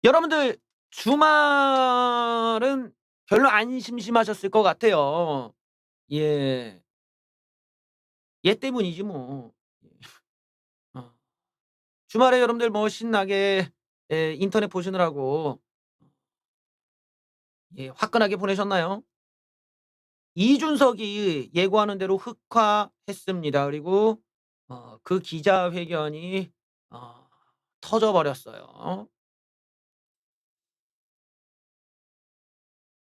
여러분들 주말은 별로 안 심심하셨을 것 같아요. 예. 얘 때문이지 뭐. 어. 주말에 여러분들 뭐 신나게 인터넷 보시느라고 화끈하게 보내셨나요? 이준석이 예고하는 대로 흑화했습니다. 그리고 그 기자회견이 어 터져 버렸어요.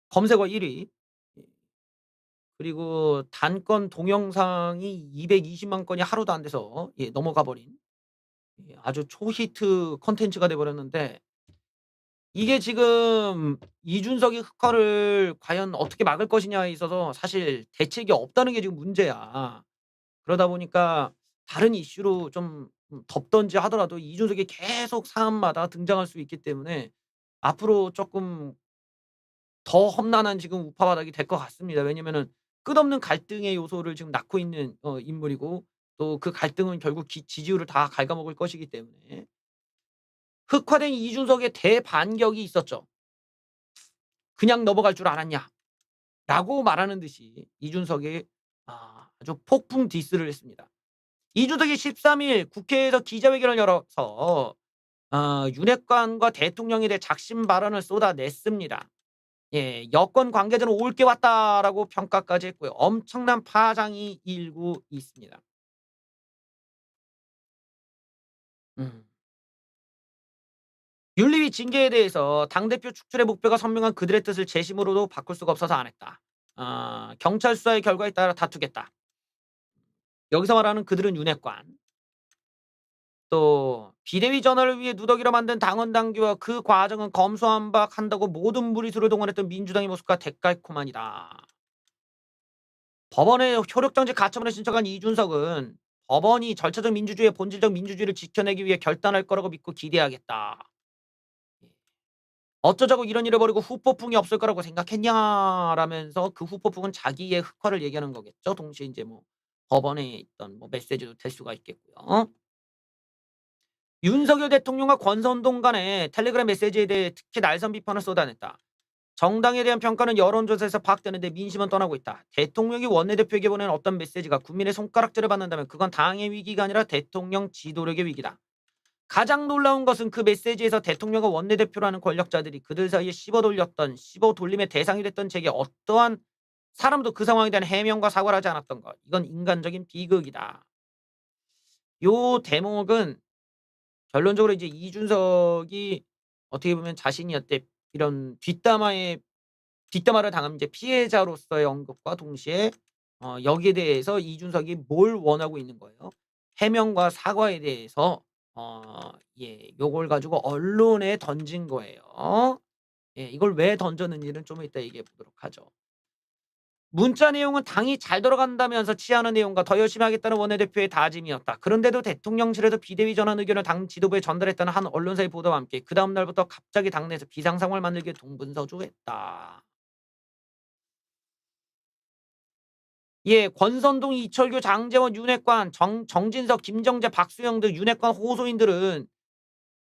검색어 1위 위. 그리고 단건 동영상이 220만 건이 하루도 안 돼서 넘어가 버린 아주 초히트 콘텐츠가 돼 버렸는데, 이게 지금 이준석이 흑화를 과연 어떻게 막을 것이냐에 있어서 사실 대책이 없다는 게 지금 문제야. 그러다 보니까 다른 이슈로 좀 덮든지 하더라도 이준석이 계속 사안마다 등장할 수 있기 때문에 앞으로 쪼끔 더 험난한 지금 우파바닥이 될 것 같습니다. 왜냐면은 끝없는 갈등의 요소를 지금 낳고 있는 인물이고, 또 그 갈등은 결국 지지율을 다 갉아먹을 것이기 때문에 흑화된 이준석의 대반격이 있었죠. "그냥 넘어갈 줄 알았냐?"라고 말하는 듯이 이준석이 아주 폭풍 디스를 했습니다. 이준석이 13일 국회에서 기자회견을 열어서 윤핵관과 대통령에 대해 작심 발언을 쏟아냈습니다. "여권 관계자는 옳게 왔다."라고 평가까지 했고요. 엄청난 파장이 일고 있습니다. 음. 윤리위 징계에 대해서 당대표 축출의 목표가 선명한 그들의 뜻을 재심으로도 바꿀 수가 없어서 안 했다. 경찰 수사의 결과에 따라 다투겠다. 여기서 말하는 그들은 윤핵관. 또 비대위 전환을 위해 누더기로 만든 당원 당규와 그 과정은 검수완박한다고 모든 무리수를 동원했던 민주당의 모습과 대깔코만이다. 법원에 효력정지 가처분을 신청한 이준석은 법원이 절차적 민주주의의 본질적 민주주의를 지켜내기 위해 결단할 거라고 믿고 기대하겠다. 어쩌자고 이런 일을 벌이고 후폭풍이 없을 거라고 생각했냐라면서 그 후폭풍은 자기의 흑화를 얘기하는 거겠죠. 동시에 인제 뭐 법원에 있던 뭐 메시지도 될 수가 있겠고요. 윤석열 대통령과 권선동 간의 텔레그램 메시지에 대해 특히 날선 비판을 쏟아냈다. 정당에 대한 평가는 여론조사에서 파악되는데 민심은 떠나고 있다. 대통령이 원내대표에게 보낸 어떤 메시지가 국민의 손가락질을 받는다면 그건 당의 위기가 아니라 대통령 지도력의 위기다. 가장 놀라운 것은 그 메시지에서 대통령과 원내대표라는 권력자들이 그들 사이에 씹어 돌림의 대상이 됐던 제게 어떠한 사람도 그 상황에 대한 해명과 사과를 하지 않았던 것. 이건 인간적인 비극이다. 요 대목은 결론적으로 이제 이준석이 어떻게 보면 자신이 여태 이런 뒷담화를 당한 이제 피해자로서의 언급과 동시에 여기에 대해서 이준석이 뭘 원하고 있는 거예요. 해명과 사과에 대해서 요걸 가지고 언론에 던진 거예요. 이걸 왜 던졌는지는 좀 이따 얘기해 보도록 하죠. 문자 내용은 당이 잘 돌아간다면서 치하하는 내용과 더 열심히 하겠다는 원내대표의 다짐이었다. 그런데도 대통령실에서 비대위 전환 의견을 당 지도부에 전달했다는 한 언론사의 보도와 함께 그다음 날부터 갑자기 당내에서 비상 상황을 만들기에 동분서주했다. 권선동, 이철규, 장제원, 윤핵관, 정진석, 김정재, 박수영 등 윤핵관 호소인들은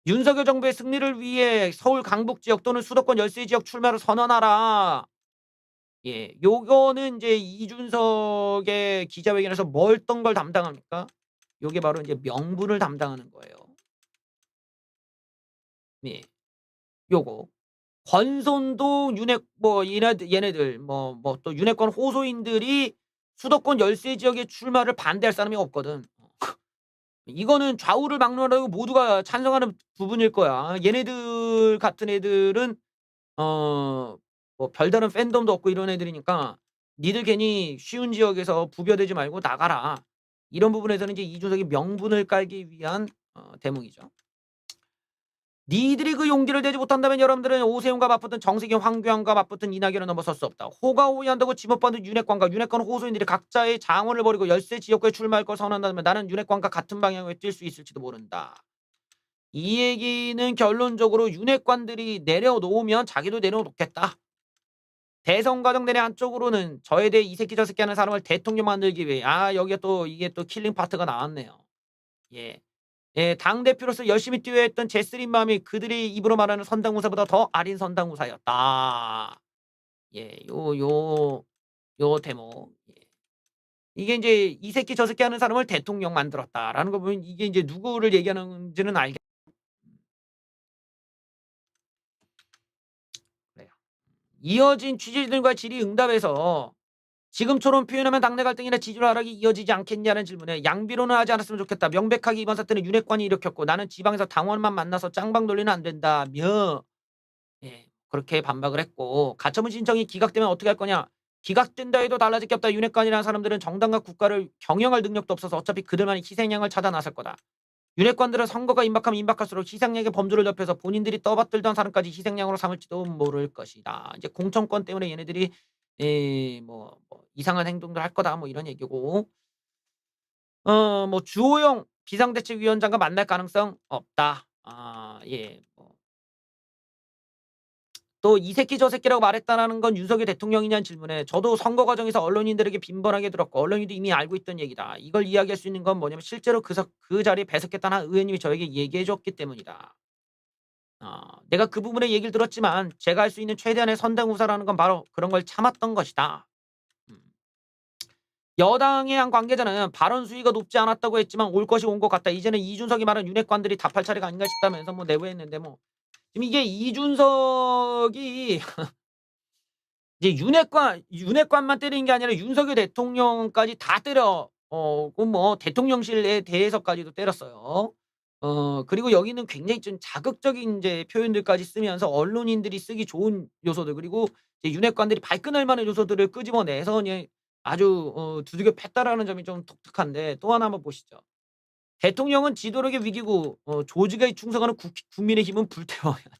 윤석열 정부의 승리를 위해 서울 강북 지역 또는 수도권 열세 지역 출마를 선언하라. 요거는 인제 이준석의 기자회견에서 뭐 어떤 걸 담당합니까? 요게 바로 인제 명분을 담당하는 거예요. 예. 요거. 권선동 얘네들 또 윤핵관 호소인들이 수도권 열세 지역의 출마를 반대할 사람이 없거든. 이거는 좌우를 막론하고 모두가 찬성하는 부분일 거야. 얘네들 같은 애들은 어 별다른 팬덤도 없고 이런 애들이니까 "니들 괜히 쉬운 지역에서 부벼대지 말고 나가라." 이런 부분에서는 이제 이준석이 명분을 깔기 위한 대목이죠. "니들이 그 용기를 내지 못한다면 여러분들은 오세훈과 맞붙은 정세균, 황교안과 맞붙은 이낙연을 넘어설 수 없다. 호가호위한다고 지목받은 윤핵관과 윤핵관 호소인들이 각자의 장언을 벌이고 열세 지역구에 출마할 걸 선언한다면 나는 윤핵관과 같은 방향을 뛸 수 있을지도 모른다." 이 얘기는 결론적으로 윤핵관들이 내려놓으면 자기도 내려놓겠다. 대선 과정 내내 한쪽으로는 저에 대해 "이 새끼 저 새끼." 하는 사람을 대통령 만들기 위해 여기에 또 이게 또 킬링 파트가 나왔네요. 예. 예, 당대표로서 열심히 뛰어야 했던 제스린 마음이 그들이 입으로 말하는 선당무사보다 더 아린 선당무사였다. 예, 요 대목. 예. 이게 이제 이 새끼 저 새끼 하는 사람을 대통령 만들었다라는 거 보면 이게 이제 누구를 얘기하는지는 알겠 그래요. 이어진 취재진들과 질의응답에서 지금처럼 표현하면 당내 갈등이나 지지율 하락이 이어지지 않겠냐는 질문에 양비론은 하지 않았으면 좋겠다. 명백하게 이번 사태는 윤핵관이 일으켰고 나는 지방에서 당원만 만나서 짱방 돌리는 안 된다며 예, 그렇게 반박을 했고 가처분 신청이 기각되면 어떻게 할 거냐. 기각된다 해도 달라질 게 없다. 윤핵관이라는 사람들은 정당과 국가를 경영할 능력도 없어서 어차피 그들만이 희생양을 찾아 나설 거다. 윤핵관들은 선거가 임박하면 임박할수록 희생양의 범주를 넓혀서 본인들이 떠받들던 사람까지 희생양으로 삼을지도 모를 것이다. 이제 공천권 때문에 얘네들이 뭐 이상한 행동들 할 거다. 뭐 이런 얘기고. 뭐 주호영 비상대책위원장과 만날 가능성 없다. 아, 예. 또 이 새끼 저 새끼라고 말했다라는 건 윤석열 대통령이냐는 질문에 저도 선거 과정에서 언론인들에게 빈번하게 들었고 언론인도 이미 알고 있던 얘기다. 이걸 이야기할 수 있는 건 뭐냐면 실제로 그 자리에 배석했던 한 의원님이 저에게 얘기해 줬기 때문이다. 내가 그 부분의 얘기를 들었지만 제가 할 수 있는 최대한의 선당우사라는 건 바로 그런 걸 참았던 것이다. 음. 여당의 한 관계자는 발언 수위가 높지 않았다고 했지만 올 것이 온 것 같다. 이제는 이준석이 말한 윤핵관들이 답할 차례가 아닌가 싶다면서 뭐 내부했는데 뭐 지금 이게 이준석이 이제 윤핵관만 때리는 게 아니라 윤석열 대통령까지 다 때려 그 뭐 대통령실에 대해서까지도 때렸어요. 그리고 여기는 굉장히 좀 자극적인 이제 표현들까지 쓰면서 언론인들이 쓰기 좋은 요소들 그리고 이제 윤핵관들이 발끈할 만한 요소들을 끄집어내서 그냥 아주 두들겨 팼다라는 점이 좀 독특한데 또 하나 한번 보시죠. "대통령은 지도력의 위기고 조직에 충성하는 국민의힘은 불태워야 돼."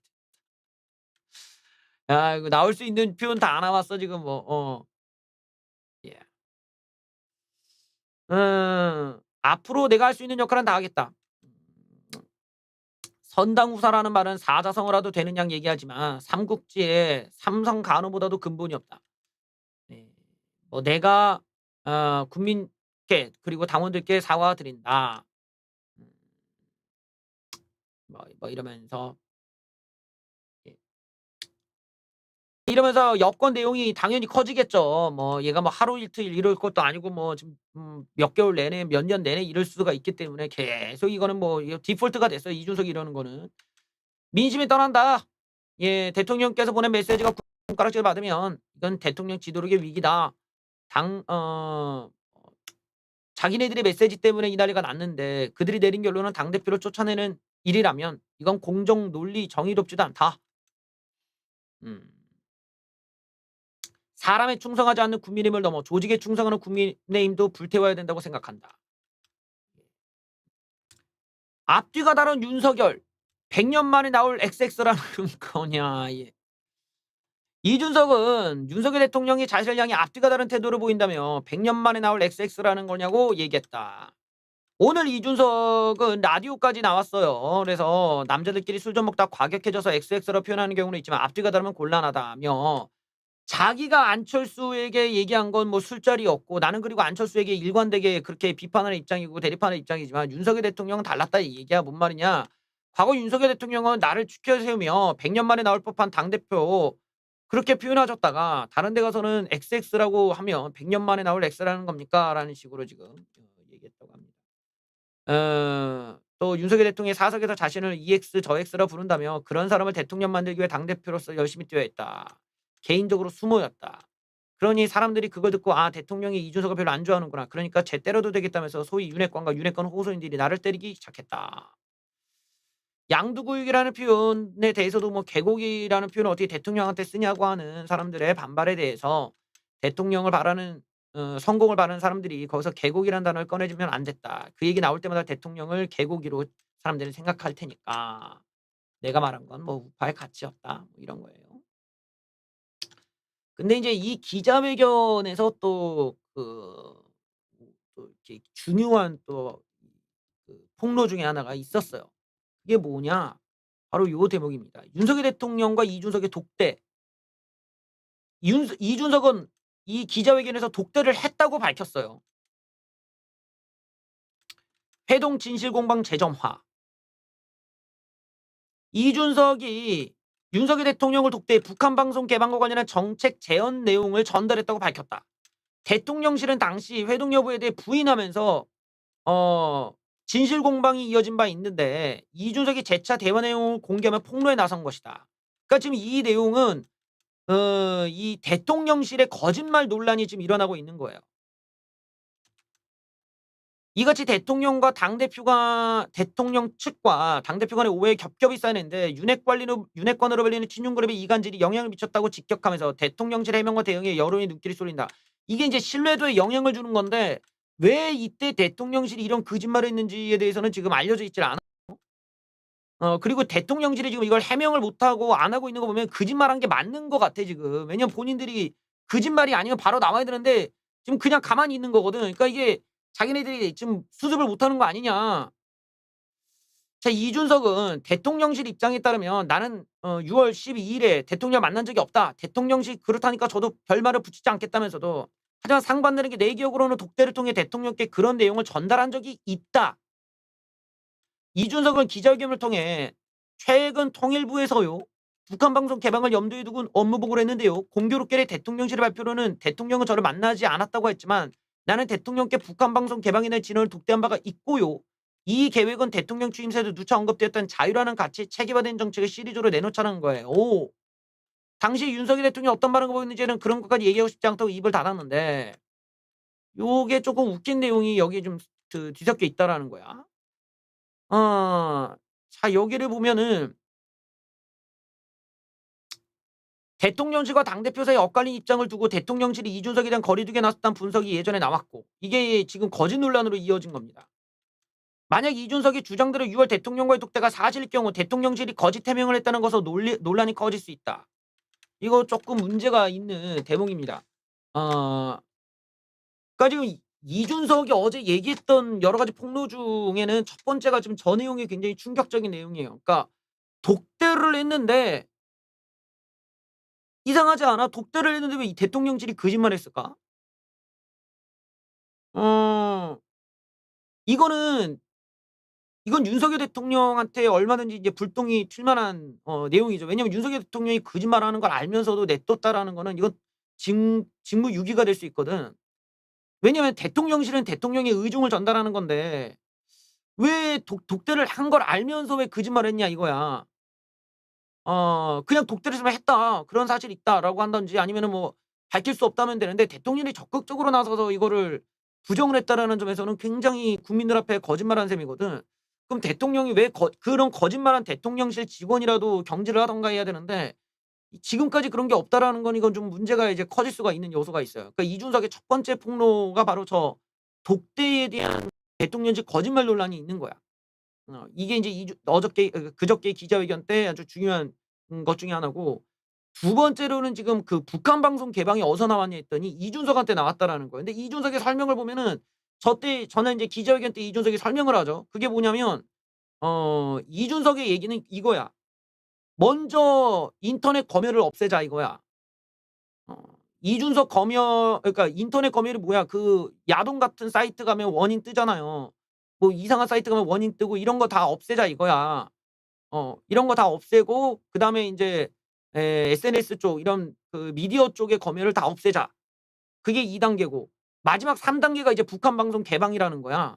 야 이거 나올 수 있는 표현 다 나왔어 지금 뭐. 예. 앞으로 내가 할 수 있는 역할은 다 하겠다. 선당후사라는 말은 사자성어라도 되는 양 얘기하지만 삼국지에 삼성 간호보다도 근본이 없다. 네. 뭐 내가 국민께 그리고 당원들께 사과드린다. 음 뭐 이러면서 예. 이러면서 여권 내용이 당연히 커지겠죠. 뭐 얘가 뭐 하루 이틀 이럴 것도 아니고 뭐 지금 몇 개월 내내 몇 년 내내 이럴 수가 있기 때문에 계속 이거는 뭐 이거 디폴트가 됐어요. 이준석이 이러는 거는. 민심이 떠난다. 예, 대통령께서 보낸 메시지가 손가락질을 받으면 이건 대통령 지도력의 위기다. 당 자기네들의 메시지 때문에 이 난리가 났는데 그들이 내린 결론은 당대표를 쫓아내는 일이라면 이건 공정, 논리, 정의롭지도 않다. 음. 사람에 충성하지 않는 국민의힘을 넘어 조직에 충성하는 국민의힘도 불태워야 된다고 생각한다. 앞뒤가 다른 윤석열 100년 만에 나올 XX라는 거냐. 예. 이준석은 윤석열 대통령이 자신을 향해 앞뒤가 다른 태도를 보인다며 100년 만에 나올 XX라는 거냐고 얘기했다. 오늘 이준석은 라디오까지 나왔어요. 그래서 남자들끼리 술 좀 먹다 과격해져서 XX로 표현하는 경우는 있지만 앞뒤가 다르면 곤란하다며 자기가 안철수에게 얘기한 건 뭐 술자리였고 나는 그리고 안철수에게 일관되게 그렇게 비판하는 입장이고 대립하는 입장이지만 윤석열 대통령은 달랐다 이 얘기야. 뭔 말이냐. 과거 윤석열 대통령은 나를 추켜 세우며 100년 만에 나올 법한 당대표 그렇게 표현하셨다가 다른 데 가서는 XX라고 하면 "100년 만에 나올 X라는 겁니까?" 라는 식으로 지금 얘기했다고 합니다. 또 윤석열 대통령이 사석에서 자신을 EX 저 X라 부른다며 "그런 사람을 대통령 만들기 위해 당대표로서 열심히 뛰어야 했다. 개인적으로 수모였다. 그러니 사람들이 그걸 듣고 '아 대통령이 이준석을 별로 안 좋아하는구나. 그러니까 쟤 때려도 되겠다.'면서 소위 윤핵관과 윤핵관 호소인들이 나를 때리기 시작했다. 양두구육이라는 표현에 대해서도 뭐 계곡이라는 표현을 어떻게 대통령한테 쓰냐고 하는 사람들의 반발에 대해서 대통령을 바라는 성공을 바라는 사람들이 거기서 계곡이라는 단어를 꺼내주면 안 됐다. 그 얘기 나올 때마다 대통령을 계곡이로 사람들은 생각할 테니까 내가 말한 건 뭐 우파의 가치 없다. 뭐 이런 거예요. 근데 이제 이 기자회견에서 또 이렇게 중요한 또 그 폭로 중에 하나가 있었어요. 그게 뭐냐? 바로 요 대목입니다. 윤석열 대통령과 이준석의 독대. 이준석은 이 기자회견에서 독대를 했다고 밝혔어요. 회동 진실공방 재점화. 이준석이 윤석열 대통령을 독대해 북한 방송 개방과 관련한 정책 제언 내용을 전달했다고 밝혔다. 대통령실은 당시 회동 여부에 대해 부인하면서 진실 공방이 이어진 바 있는데 이준석이 재차 대화 내용을 공개하며 폭로에 나선 것이다. 그러니까 지금 이 내용은 이 대통령실의 거짓말 논란이 지금 일어나고 있는 거예요. 이같이 대통령과 대통령 측과 당대표 간의 오해에 겹겹이 쌓이는데 윤핵관으로 불리는 친윤그룹의 이간질이 영향을 미쳤다고 직격하면서 대통령실 해명과 대응에 여론의 눈길이 쏠린다. 이게 이제 신뢰도에 영향을 주는 건데 왜 이때 대통령실이 이런 거짓말을 했는지에 대해서는 지금 알려져 있질 않아요. 그리고 대통령실이 지금 이걸 해명을 못하고 안 하고 있는 거 보면 거짓말한 게 맞는 것 같아 지금. 왜냐면 본인들이 거짓말이 아니면 바로 나와야 되는데 지금 그냥 가만히 있는 거거든. 그러니까 이게 자기네들이 지금 수습을 못하는 거 아니냐. 자, 이준석은 대통령실 입장에 따르면 나는 6월 12일에 대통령 만난 적이 없다. 대통령실 그렇다니까 저도 별말을 붙이지 않겠다면서도 하지만 상반되는 게 내 기억으로는 독대를 통해 대통령께 그런 내용을 전달한 적이 있다. 이준석은 기자회견을 통해 최근 통일부에서요. 북한 방송 개방을 염두에 두고 업무 보고를 했는데요. 공교롭게 대통령실의 발표로는 대통령은 저를 만나지 않았다고 했지만 나는 대통령께 북한 방송 개방에 대한 진언을 독대한 바가 있고요. 이 계획은 대통령 취임새도 누차 언급되었던 자유라는 가치에 체계화된 정책을 시리즈로 내놓자는 거예요. 오. 당시 윤석열 대통령이 어떤 발언을 보였는지는 그런 것까지 얘기하고 싶지 않다고 입을 닫았는데 요게 조금 웃긴 내용이 여기에 좀 뒤섞여 있다라는 거야. 자, 여기를 보면은 대통령실과 당대표 사이 엇갈린 입장을 두고 대통령실이 이준석에 대한 거리두기에 나섰다는 분석이 예전에 나왔고 이게 지금 거짓 논란으로 이어진 겁니다. 만약 이준석이 주장대로 6월 대통령과의 독대가 사실일 경우 대통령실이 거짓 해명을 했다는 것으로 논란이 커질 수 있다. 이거 조금 문제가 있는 대목입니다. 그러니까 지금 이준석이 어제 얘기했던 여러 가지 폭로 중에는 첫 번째가 지금 저 내용이 굉장히 충격적인 내용이에요. 그러니까 독대를 했는데 이상하지 않아? 독대를 했는데 왜 이 대통령실이 거짓말했을까? 어 이거는 이건 윤석열 대통령한테 얼마든지 이제 불똥이 튈 만한 내용이죠. 왜냐하면 윤석열 대통령이 거짓말하는 걸 알면서도 내뒀다라는 거는 이건 직무유기가 될 수 있거든. 왜냐하면 대통령실은 대통령의 의중을 전달하는 건데 왜 독대를 한 걸 알면서 왜 거짓말했냐 이거야. 그냥 독대를 했으면 했다. 그런 사실이 있다라고 한다든지 아니면은 뭐 밝힐 수 없다면 되는데 대통령이 적극적으로 나서서 이거를 부정을 했다라는 점에서는 굉장히 국민들 앞에 거짓말한 셈이거든. 그럼 대통령이 왜 그런 거짓말한 대통령실 직원이라도 경질을 하던가 해야 되는데 지금까지 그런 게 없다라는 건 이건 좀 문제가 이제 커질 수가 있는 요소가 있어요. 그러니까 이준석의 첫 번째 폭로가 바로 저 독대에 대한 대통령실 거짓말 논란이 있는 거야. 이게 인제 그저께 기자회견 때 아주 중요한 것 중에 하나고 두 번째로는 지금 그 북한 방송 개방이 어디서 나왔냐 했더니 이준석한테 나왔다라는 거예요. 근데 이준석의 설명을 보면은 저는 인제 기자회견 때 이준석이 설명을 하죠. 그게 뭐냐면 이준석의 얘기는 이거야. "먼저 인터넷 검열을 없애자." 이거야. 어 이준석 그러니까 인터넷 검열이 뭐야 그 야동 같은 사이트 가면 원인 뜨잖아요. 뭐 이상한 사이트 가면 원인 뜨고 "이런 거 다 없애자." 이거야. 이런 거 다 없애고 그다음에 인제 SNS 쪽 이런 그 미디어 쪽의 검열을 다 없애자. 그게 2 단계고 마지막 3 단계가 이제 북한 방송 개방이라는 거야.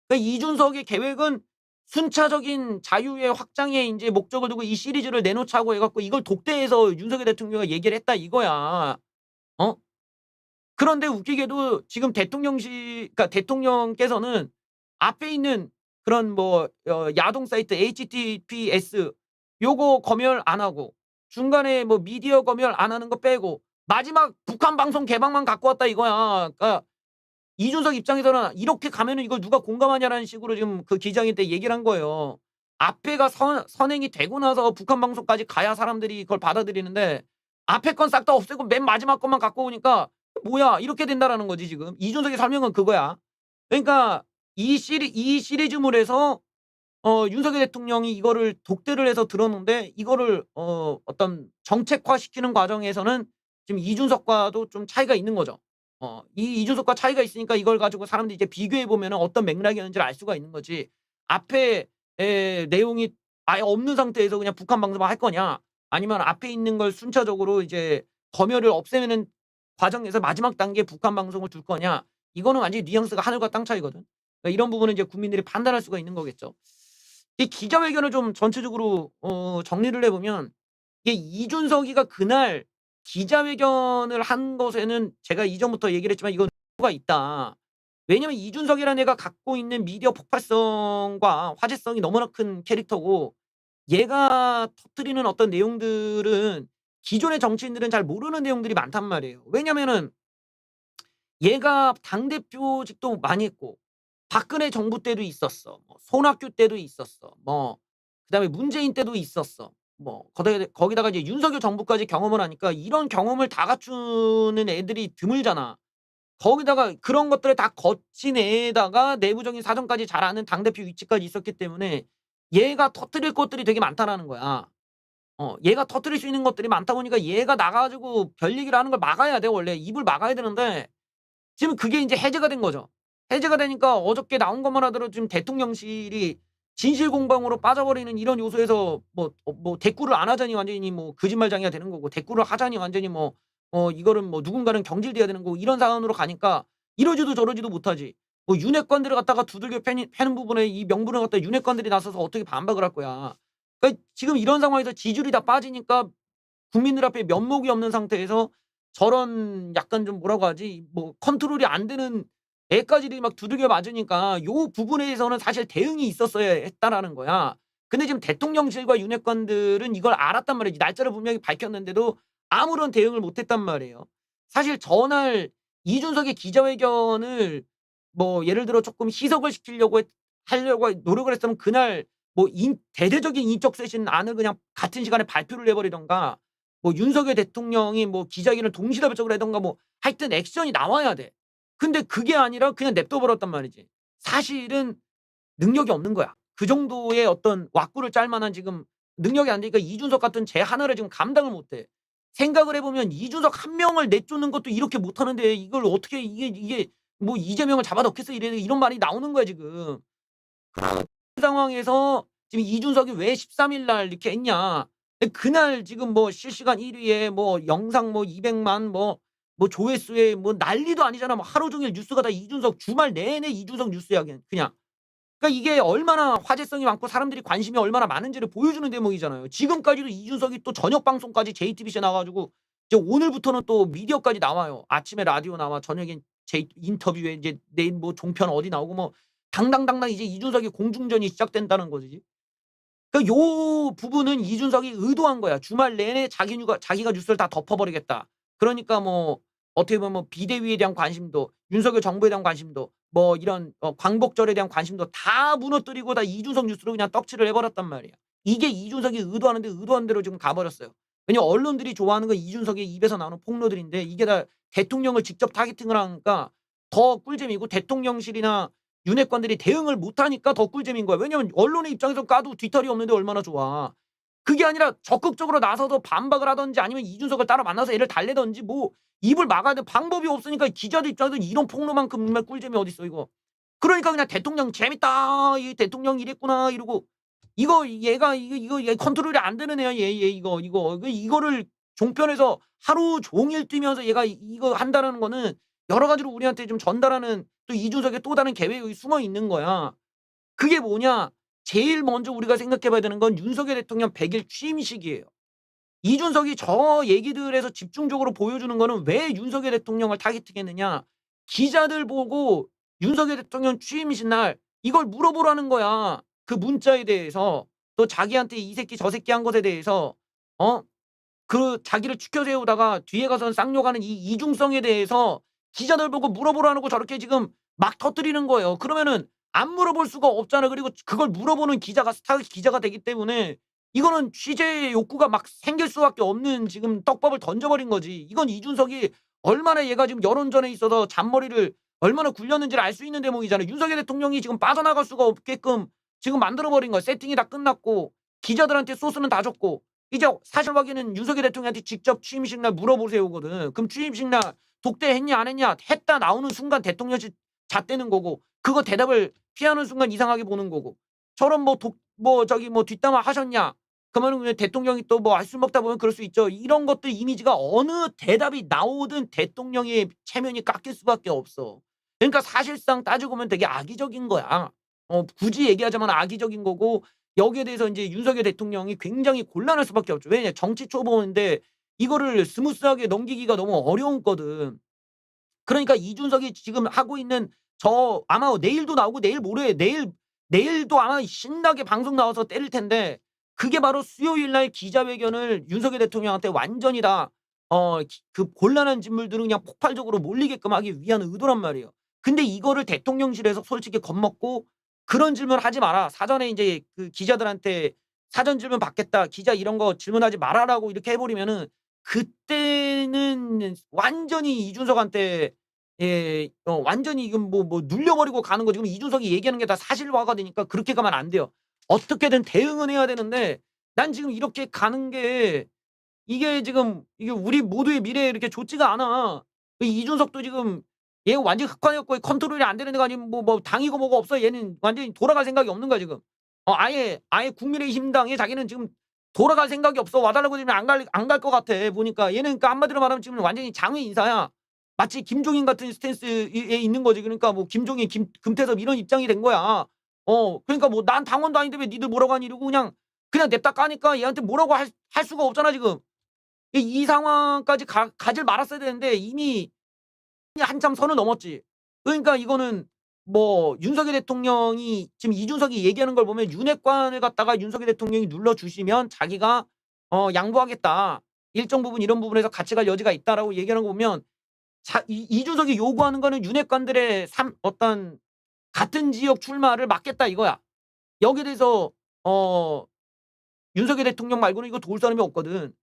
그러니까 이준석의 계획은 순차적인 자유의 확장에 인제 목적을 두고 이 시리즈를 내놓자고 해 갖고 이걸 독대해서 윤석열 대통령이 얘기를 했다 이거야. 어? 그런데 웃기게도 지금 그러니까 대통령께서는 앞에 있는 그런 뭐 야동 사이트 https 요거 검열 안 하고 중간에 뭐 미디어 검열 안 하는 거 빼고 마지막 북한 방송 개방만 갖고 왔다 이거야. 그러니까 이준석 입장에서는 "이렇게 가면은 이걸 누가 공감하냐."라는 식으로 지금 그 기자회견 때 얘기를 한 거예요. 앞에가 선행이 되고 나서 북한 방송까지 가야 사람들이 그걸 받아들이는데 앞에 건 싹 다 없애고 맨 마지막 것만 갖고 오니까 "뭐야?" 이렇게 된다라는 거지 지금. 이준석의 설명은 그거야. 그러니까 이 시리즈물에서 윤석열 대통령이 이거를 독대를 해서 들었는데 이거를 어떤 정책화시키는 과정에서는 지금 이준석과도 좀 차이가 있는 거죠. 이 이준석과 차이가 있으니까 이걸 가지고 사람들이 이제 비교해 보면은 어떤 맥락이었는지를 알 수가 있는 거지. 앞에 내용이 아예 없는 상태에서 그냥 북한 방송만 할 거냐, 아니면 앞에 있는 걸 순차적으로 이제 검열을 없애는 과정에서 마지막 단계에 북한 방송을 둘 거냐, 이거는 완전히 뉘앙스가 하늘과 땅 차이거든. 그러니까 이런 부분은 이제 국민들이 판단할 수가 있는 거겠죠. 이 기자회견을 좀 전체적으로 정리를 해 보면, 이게 이준석이가 그날 기자회견을 한 것에는 제가 이전부터 얘기를 했지만 이건 이유가 있다. 왜냐면 이준석이라는 애가 갖고 있는 미디어 폭발성과 화제성이 너무나 큰 캐릭터고, 얘가 터뜨리는 어떤 내용들은 기존의 정치인들은 잘 모르는 내용들이 많단 말이에요. 왜냐면은 얘가 당대표직도 많이 했고, 박근혜 정부 때도 있었어. 뭐 손학규 때도 있었어. 뭐 그다음에 문재인 때도 있었어. 뭐 거기다가 이제 윤석열 정부까지 경험을 하니까 이런 경험을 다 갖추는 애들이 드물잖아. 거기다가 그런 것들을 다 거친 애에다가 내부적인 사정까지 잘 아는 당대표 위치까지 있었기 때문에 얘가 터뜨릴 것들이 되게 많다라는 거야. 얘가 터뜨릴 수 있는 것들이 많다 보니까 얘가 나가 가지고 별 얘기를 하는 걸 막아야 돼 원래. 입을 막아야 되는데 지금 그게 인제 해제가 된 거죠. 해제가 되니까 어저께 나온 것만 하더라도 지금 대통령실이 진실 공방으로 빠져버리는 이런 요소에서 뭐 대꾸를 안 하자니 완전히 뭐 거짓말장이가 되는 거고, 대꾸를 하자니 완전히 뭐 이거는 뭐 누군가는 경질돼야 되는 거고, 이런 상황으로 가니까 이러지도 저러지도 못하지. 뭐 윤핵관들을 갖다가 두들겨 패는 부분에 이 명분을 갖다가 윤핵관들이 나서서 어떻게 반박을 할 거야. 그러니까 지금 이런 상황에서 지지율이 다 빠지니까 국민들 앞에 면목이 없는 상태에서 저런 약간 좀 뭐라고 하지? 뭐 컨트롤이 안 되는 애까지들이 막 두들겨 맞으니까 요 부분에 대해서는 사실 대응이 있었어야 했다라는 거야. 근데 지금 대통령실과 윤핵관들은 이걸 알았단 말이지. 날짜를 분명히 밝혔는데도 아무런 대응을 못 했단 말이에요. 사실 전날 이준석의 기자회견을 뭐 예를 들어 쪼끔 희석을 시키려고 하려고 노력을 했으면 그날 뭐 대대적인 인적 쇄신안을 그냥 같은 시간에 발표를 해 버리든가, 뭐 윤석열 대통령이 뭐 기자회견을 동시다발적으로 하든가, 뭐 하여튼 액션이 나와야 돼. 근데 그게 아니라 그냥 냅둬 버렸단 말이지. 사실은 능력이 없는 거야. 그 정도의 어떤 왁구를 짤 만한 지금 능력이 안 되니까 이준석 같은 쟤 하나를 지금 감당을 못 해. 생각을 해 보면 이준석 한 명을 내쫓는 것도 이렇게 못하는데 이걸 어떻게 이게 뭐 "이재명을 잡아넣겠어." 이런 말이 나오는 거야 지금. 그 상황에서 지금 이준석이 왜 13일 날 이렇게 했냐. 그날 지금 뭐 실시간 1 위에 뭐 영상 뭐 200만 뭐 조회수에 뭐 난리도 아니잖아. 뭐 하루 종일 뉴스가 다 이준석, 주말 내내 이준석 뉴스야 그냥. 그러니까 이게 얼마나 화제성이 많고 사람들이 관심이 얼마나 많은지를 보여주는 대목이잖아요. 지금까지도 이준석이 또 저녁 방송까지 JTBC에 나와 가지고 이제 오늘부터는 또 미디어까지 나와요. 아침에 라디오 나와, 저녁엔 인터뷰에 이제 내일 뭐 종편 어디 나오고 뭐 당당당당 이제 이준석의 공중전이 시작된다는 거지. 그러니까 요 부분은 이준석이 의도한 거야. 주말 내내 자기가 뉴스를 다 덮어 버리겠다. 그러니까 뭐 어떻게 보면 뭐 비대위에 대한 관심도, 윤석열 정부에 대한 관심도, 뭐 이런 광복절에 대한 관심도 다 무너뜨리고 다 이준석 뉴스로 그냥 떡칠을 해 버렸단 말이야. 이게 이준석이 의도하는데 의도한 대로 지금 가 버렸어요. 왜냐면 언론들이 좋아하는 건 이준석의 입에서 나오는 폭로들인데 이게 다 대통령을 직접 타겟팅을 하니까 더 꿀잼이고, 대통령실이나 윤핵관들이 대응을 못 하니까 더 꿀잼인 거야. 왜냐면 언론의 입장에서 까도 뒤탈이 없는데 얼마나 좋아. 그게 아니라 적극적으로 나서서 반박을 하든지 아니면 이준석을 따라 만나서 애를 달래든지 뭐 입을 막아야 돼. 방법이 없으니까 기자들 입장에서 이런 폭로만큼 정말 꿀잼이 어딨어 이거. 그러니까 그냥 '대통령 재밌다. 이 대통령 이랬구나.' 이러고, 이거 얘가 얘 컨트롤이 안 되는 애야 얘 이거. 이거를 종편에서 하루 종일 뛰면서 얘가 이거 한다라는 거는 여러 가지로 우리한테 좀 전달하는 또 이준석의 또 다른 계획이 숨어 있는 거야. 그게 뭐냐? 제일 먼저 우리가 생각해 봐야 되는 건 윤석열 대통령 100일 취임식이에요. 이준석이 저 얘기들에서 집중적으로 보여주는 거는 왜 윤석열 대통령을 타겟팅했느냐. 기자들 보고 윤석열 대통령 취임식 날 이걸 물어보라는 거야. 그 문자에 대해서. 또 자기한테 이 새끼 저 새끼 한 것에 대해서 어 그 자기를 추켜 세우다가 뒤에 가서는 쌍욕하는 이 이중성에 대해서 기자들 보고 물어보라는 거 저렇게 지금 막 터뜨리는 거예요. 그러면은 안 물어볼 수가 없잖아. 그리고 그걸 물어보는 기자가 스타 기자가 되기 때문에 이거는 취재 욕구가 막 생길 수밖에 없는 지금 떡밥을 던져 버린 거지. 이건 이준석이 얼마나 얘가 지금 여론전에 있어서 잔머리를 얼마나 굴렸는지를 알 수 있는 대목이잖아요. 윤석열 대통령이 지금 빠져나갈 수가 없게끔 지금 만들어 버린 거야. 세팅이 다 끝났고 기자들한테 소스는 다 줬고 이제 사실 확인은 윤석열 대통령한테 직접 취임식 날 물어보세요거든. 그럼 취임식 날 독대했냐 안 했냐 했다 나오는 순간 대통령실 잣대는 거고 그거 대답을 피하는 순간 이상하게 보는 거고 저런 저기 뭐 뒷담화 하셨냐 그러면은 그냥 대통령이 또 뭐 술 먹다 보면 그럴 수 있죠. 이런 것들 이미지가 어느 대답이 나오든 대통령의 체면이 깎일 수밖에 없어. 그러니까 사실상 따지고 보면 되게 악의적인 거야. 굳이 얘기하자면 악의적인 거고 여기에 대해서 인제 윤석열 대통령이 굉장히 곤란할 수밖에 없죠. 왜냐 정치 초보인데 이거를 스무스하게 넘기기가 너무 어려웠거든. 그러니까 이준석이 지금 하고 있는 아마 내일도 나오고 내일도 아마 신나게 방송 나와서 때릴 텐데 그게 바로 수요일 날 기자회견을 윤석열 대통령한테 완전히 다 그 곤란한 인물들은 그냥 폭발적으로 몰리게끔 하기 위한 의도란 말이에요. 근데 이거를 대통령실에서 솔직히 겁먹고 "그런 질문 하지 마라." 사전에 인제 그 기자들한테 "사전 질문 받겠다. 기자 이런 거 질문하지 마라."라고 이렇게 해 버리면은 그때는 완전히 이준석한테 완전히 이건 눌려 버리고 가는 거지. 그럼 이준석이 얘기하는 게 다 사실화가 되니까 그렇게 가면 안 돼요. 어떻게든 대응은 해야 되는데 난 지금 이렇게 가는 게 이게 지금 이게 우리 모두의 미래에 이렇게 좋지가 않아. 이 이준석도 지금 얘 완전히 흑화해 갖고 컨트롤이 안 되는 애가 아니면 당이고 뭐가 없어. 얘는 완전히 돌아갈 생각이 없는 거야 지금. 아예 국민의힘당에 자기는 지금 돌아갈 생각이 없어. 와 달라고 그러면 안 갈 것 같아 보니까. 얘는 그러니까 한마디로 말하면 지금 완전히 장외 인사야. 마치 김종인 같은 스탠스에 있는 거지. 그러니까 뭐 김종인, 금태섭 이런 입장이 된 거야. 그러니까 뭐 "난 당원도 아닌데 왜 니들 뭐라고 하니?" 이러고 그냥 냅다 까니까 얘한테 뭐라고 할 수가 없잖아 지금. 이 상황까지 가질 말았어야 되는데 이미 한참 선을 넘었지. 그러니까 이거는 윤석열 대통령이 지금 이준석이 얘기하는 걸 보면 윤핵관을 갖다가 윤석열 대통령이 눌러주시면 자기가 "양보하겠다. 일정 부분 이런 부분에서 같이 갈 여지가 있다."라고 얘기하는 거 보면 이준석이 요구하는 거는 윤핵관들의 어떤 같은 지역 출마를 막겠다 이거야. 여기에 대해서 어 윤석열 대통령 말고는 이거 도울 사람이 없거든.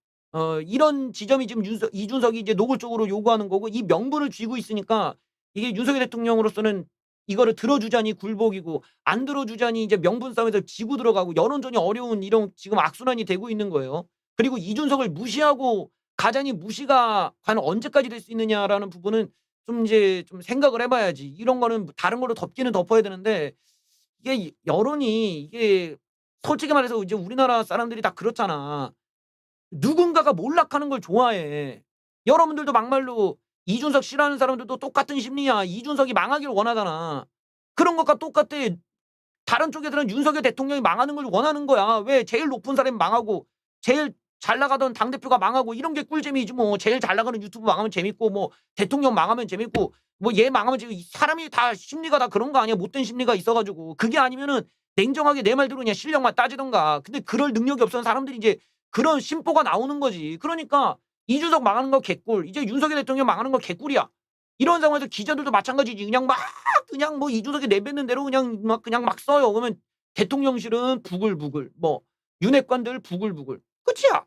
이런 지점이 지금 이준석이 이제 노골적으로 요구하는 거고 이 명분을 쥐고 있으니까 이게 윤석열 대통령으로서는 이거를 들어주자니 굴복이고 안 들어주자니 이제 명분 싸움에서 지고 들어가고 여론전이 어려운 이런 지금 악순환이 되고 있는 거예요. 그리고 이준석을 무시하고 가자니 무시가 과연 언제까지 될 수 있느냐라는 부분은 좀 생각을 해 봐야지. 이런 거는 다른 걸로 덮기는 덮어야 되는데 이게 여론이 이게 솔직히 말해서 이제 우리나라 사람들이 다 그렇잖아. 누군가가 몰락하는 걸 좋아해. 여러분들도 막말로 이준석 싫어하는 사람들도 똑같은 심리야. 이준석이 망하기를 원하잖아. 그런 것과 똑같아. 다른 쪽에서는 윤석열 대통령이 망하는 걸 원하는 거야. 왜 제일 높은 사람이 망하고 제일 잘 나가던 당대표가 망하고 이런 게 꿀잼이지 뭐. 제일 잘 나가는 유튜브 망하면 재밌고 대통령 망하면 재밌고 얘 망하면 지금 사람이 다 심리가 다 그런 거 아니야. 못된 심리가 있어 가지고. 그게 아니면은 냉정하게 내 말대로 그냥 실력만 따지든가. 근데 그럴 능력이 없어서 사람들이 이제 그런 심보가 나오는 거지. 그러니까 이준석 망하는 거 개꿀. 이제 윤석열 대통령 망하는 거 개꿀이야. 이런 상황에서 기자들도 마찬가지지. 그냥 이준석이 내뱉는 대로 그냥 막 써요. 그러면 대통령실은 부글부글, 윤핵관들 부글부글. 끝이야.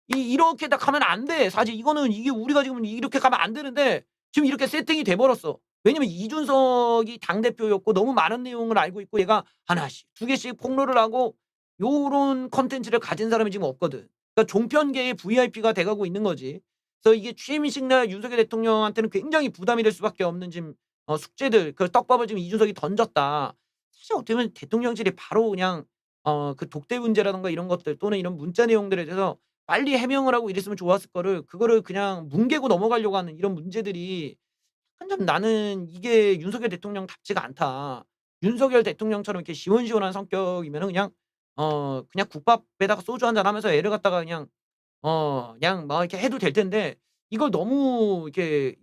이렇게 딱 가면 안 돼. 사실 이게 우리가 지금 이렇게 가면 안 되는데 지금 이렇게 세팅이 돼 버렸어. 왜냐면 이준석이 당대표였고 너무 많은 내용을 알고 있고 얘가 하나씩 두 개씩 폭로를 하고 요런 콘텐츠를 가진 사람이 지금 없거든. 그러니까 종편계의 VIP가 돼 가고 있는 거지. 그래서 이게 취임식 날 윤석열 대통령한테는 굉장히 부담이 될 수밖에 없는 지금 숙제들 그 떡밥을 지금 이준석이 던졌다. 사실 어떻게 보면 대통령실이 바로 그냥 그 독대 문제라든가 이런 것들 또는 이런 문자 내용들에 대해서 빨리 해명을 하고 이랬으면 좋았을 거를 그거를 그냥 뭉개고 넘어가려고 하는 이런 문제들이 약간 좀 나는 이게 윤석열 대통령답지가 않다. 윤석열 대통령처럼 이렇게 시원시원한 성격이면은 그냥 국밥에다가 소주 한잔 하면서 애를 갖다가 그냥 막 이렇게 해도 될 텐데 이걸 너무 이렇게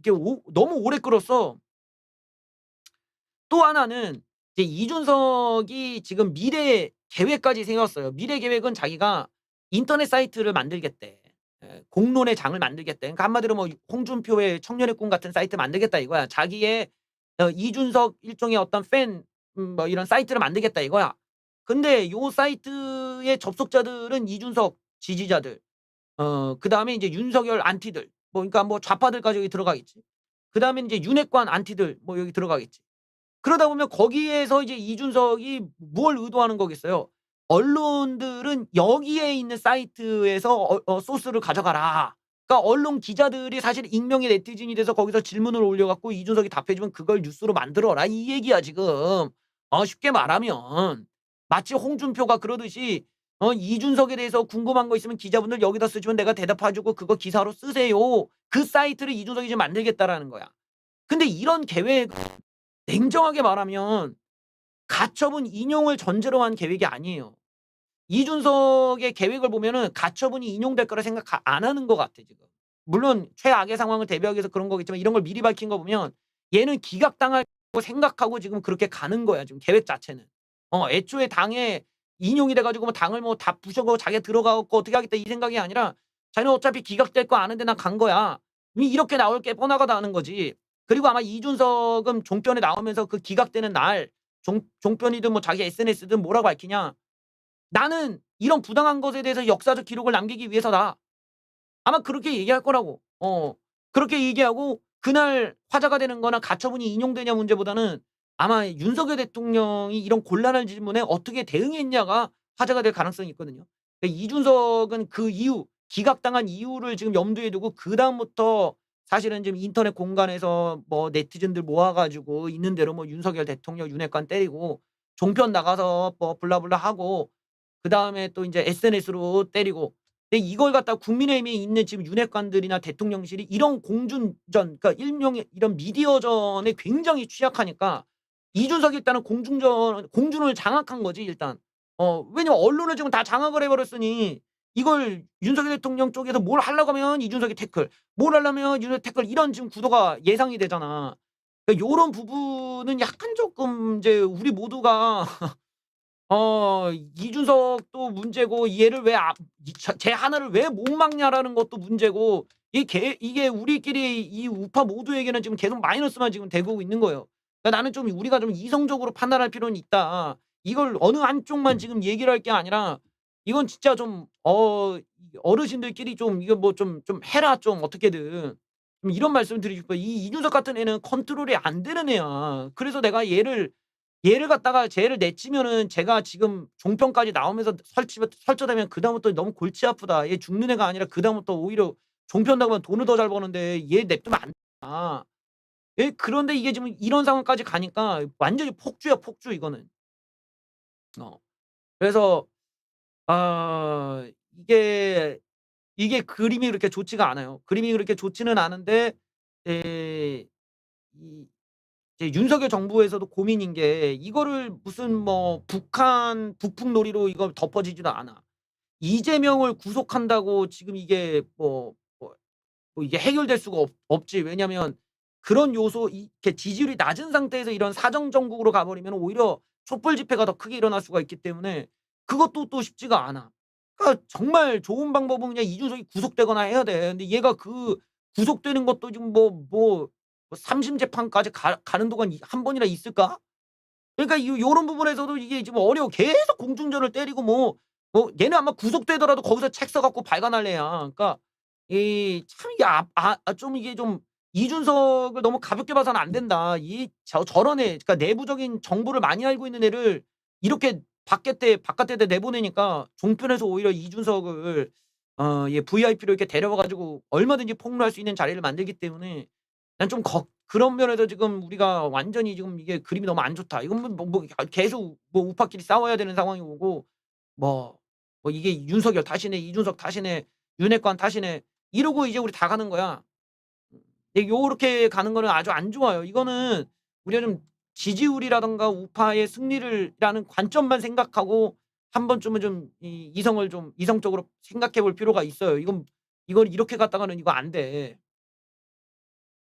너무 오래 끌었어. 또 하나는 이제 이준석이 지금 미래 계획까지 세웠어요. 미래 계획은 자기가 인터넷 사이트를 만들겠대. 공론의 장을 만들겠대. 그러니까 한마디로 홍준표의 청년의 꿈 같은 사이트 만들겠다 이거야. 자기의 이준석 일종의 어떤 팬 이런 사이트를 만들겠다 이거야. 근데 요 사이트의 접속자들은 이준석 지지자들 그다음에 이제 윤석열 안티들 그러니까 좌파들까지 여기 들어가겠지. 그다음에 이제 윤핵관 안티들 여기 들어가겠지. 그러다 보면 거기에서 이제 이준석이 뭘 의도하는 거겠어요. 언론들은 여기에 있는 사이트에서 소스를 가져가라. 그러니까 언론 기자들이 사실 익명의 네티즌이 돼서 거기서 질문을 올려 갖고 이준석이 답해 주면 그걸 뉴스로 만들어라 이 얘기야 지금. 쉽게 말하면 마치 홍준표가 그러듯이 "이준석에 대해서 궁금한 거 있으면 기자분들 여기다 쓰시면 내가 대답해 주고 그거 기사로 쓰세요." 그 사이트를 이준석이 지금 만들겠다라는 거야. 근데 이런 계획 냉정하게 말하면 가처분 인용을 전제로 한 계획이 아니에요. 이준석의 계획을 보면은 가처분이 인용될 거라 생각 안 하는 것 같아 지금. 물론 최악의 상황을 대비하기 위해서 그런 거겠지만 이런 걸 미리 밝힌 거 보면 얘는 기각당할 거 생각하고 지금 그렇게 가는 거야 지금 계획 자체는. 애초에 당에 인용이 돼 가지고 뭐 당을 뭐 다 부셔고 자기가 들어가 갖고 어떻게 하겠다 이 생각이 아니라 자기는 어차피 기각될 거 아는데 난 간 거야. 이렇게 나올 게 뻔하다는 거지. 그리고 아마 이준석은 종편에 나오면서 그 기각되는 날 종편이든 뭐 자기 SNS든 뭐라고 밝히냐. "나는 이런 부당한 것에 대해서 역사적 기록을 남기기 위해서다." 아마 그렇게 얘기할 거라고. 그렇게 얘기하고 그날 화제가 되는 거나 가처분이 인용되냐 문제보다는 아마 윤석열 대통령이 이런 곤란한 질문에 어떻게 대응했냐가 화제가 될 가능성이 있거든요. 이준석은 그 이유 기각당한 이유를 지금 염두에 두고 그다음부터 사실은 지금 인터넷 공간에서 뭐 네티즌들 모아 가지고 있는 대로 뭐 윤석열 대통령 윤핵관 때리고 종편 나가서 뭐 블라블라 하고 그다음에 또 인제 SNS로 때리고 근데 이걸 갖다가 국민의힘에 있는 지금 윤핵관들이나 대통령실이 이런 공준전 그러니까 일명의 이런 미디어전에 굉장히 취약하니까 이준석이 일단은 공준을 장악한 거지 일단. 왜냐면 언론을 지금 다 장악을 해 버렸으니 이걸 윤석열 대통령 쪽에서 뭘 하려고 하면 이준석이 태클, 뭘 하려면 이준석이 태클 이런 지금 구도가 예상이 되잖아. 그러니까 요런 부분은 약간 쪼끔 이제 우리 모두가 이준석도 문제고 얘를 왜 이 쟤 하나를 왜 못 막냐라는 것도 문제고 이게 우리끼리 이 우파 모두에게는 지금 계속 마이너스만 지금 되고 있는 거예요. 그러니까 나는 좀 우리가 좀 이성적으로 판단할 필요는 있다. 이걸 어느 한쪽만 지금 얘기를 할 게 아니라 이건 진짜 좀 어르신들끼리 좀 이거 뭐 좀 해라 좀 어떻게든. 좀 이런 말씀을 드리고 싶어요. 이 이준석 같은 애는 컨트롤이 안 되는 애야. 그래서 내가 얘를 갖다가 쟤를 내치면은 제가 지금 종편까지 나오면서 설쳐대면 그다음부터 너무 골치 아프다. 얘 죽는 애가 아니라 그다음부터 오히려 종편 나가면 돈을 더 잘 버는데 얘 냅두면 안 된다. 예 그런데 이게 지금 이런 상황까지 가니까 완전히 폭주야 폭주 이거는. 어. 그래서 이게 그림이 그렇게 좋지가 않아요. 그림이 그렇게 좋지는 않은데 예 이 이제 윤석열 정부에서도 고민인 게 이거를 무슨 뭐 북한 북풍놀이로 이거 덮어지지도 않아. 이재명을 구속한다고 지금 이게 뭐 이게 해결될 수가 없지. 왜냐면 그런 요소 이렇게 지지율이 낮은 상태에서 이런 사정 정국으로 가 버리면 오히려 촛불 집회가 더 크게 일어날 수가 있기 때문에 그것도 또 쉽지가 않아. 그러니까 정말 좋은 방법은 그냥 이준석이 구속되거나 해야 돼. 근데 얘가 그 구속되는 것도 지금 3심 재판까지 가는 동안 한 번이나 있을까? 그러니까 요런 부분에서도 이게 지금 어려워. 계속 공중전을 때리고 얘는 아마 구속되더라도 거기서 책 써 갖고 발간할 애야. 그러니까 이 참 이게 좀 이게 좀 '이준석을 너무 가볍게 봐서는 안 된다.' 저런 애 그러니까 내부적인 정보를 많이 알고 있는 애를 이렇게 바깥에 내보내니까 종편에서 오히려 이준석을 VIP로 이렇게 데려와 가지고 얼마든지 폭로할 수 있는 자리를 만들기 때문에 난 좀 그런 면에서 지금 우리가 완전히 지금 이게 그림이 너무 안 좋다. 이건 계속 우파끼리 싸워야 되는 상황이 오고 뭐 이게 '윤석열 탓이네. 이준석 탓이네. 윤핵관 탓이네.' 이러고 이제 우리 다 가는 거야. 요렇게 가는 거는 아주 안 좋아요. 이거는 우리가 좀 지지율이라든가 우파의 승리를 라는 관점만 생각하고 한 번쯤은 좀 이성을 좀 이성적으로 생각해 볼 필요가 있어요. 이건 이렇게 갔다가는 이거 안 돼.